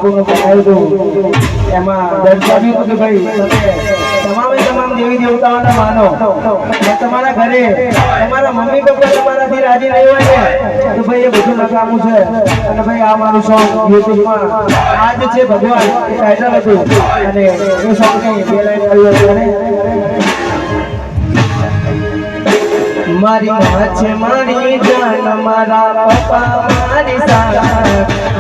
બાપુનું બનાવ્યું એમાં દર્શાવ્યું કે ભાઈ તમામ દેવી દેવતાઓને માનો અને તમારા ઘરે તમારા મમ્મી પપ્પા તમારાથી રાજી નહીં હોય ને તો ભાઈ એ બધું નકામું છે અને ભાઈ આ મારું સોંગ યુટ્યુબમાં આ જ છે ભગવાન ટાઇટલ હતું અને એ સોંગની બે લાઈન આવ્યું હતું અને મારી માં છે મારી જાન મારા પપ્પા મારી સાર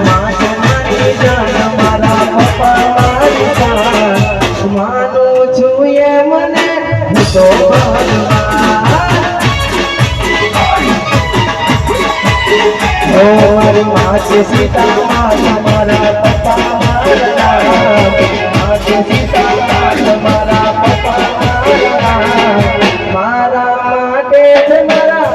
માં છે મારી જાન મારા પપ્પા મારી સાર માનું છું એ મને તો ઓ મારી માં છે સીતા મારા પપ્પા મારા માં છે સીતા મારા પપ્પા મારા માટે છે મારા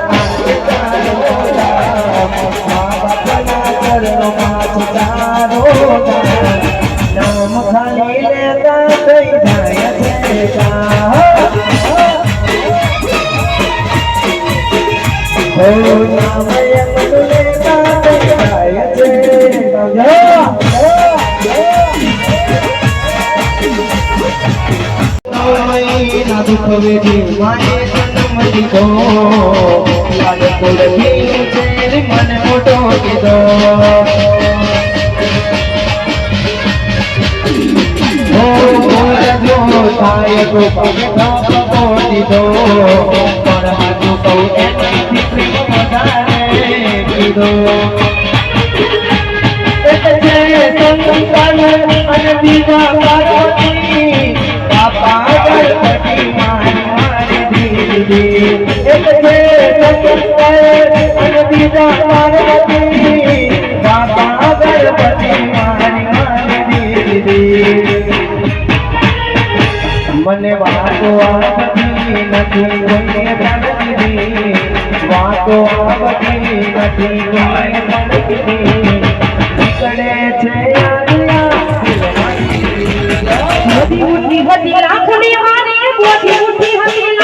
નામ ખાલી લેતા થઈ જાય છે દુઃખ વેઠી માને જન્મ દીધો લાડકોડ છે મને મોટો કીધો થાય તો પગે ધપકો દીધો પણ હાથું કહું એનાથી પ્રેમ વધારે કીધો સંતાન અને બીજા પાર્વતી બાપા ગણપતિ મારી દીદી એક છે અને બીજા પાર્વતી બાપા ગણપતિ મારી દીદી મને વાતો આવતી નથી કોઈને ભણતી વાતો આવતી નથી કોઈને ભણતી નીકળે છે મોટી મોટી હતી રાખડી મારી મોટી મોટી હતી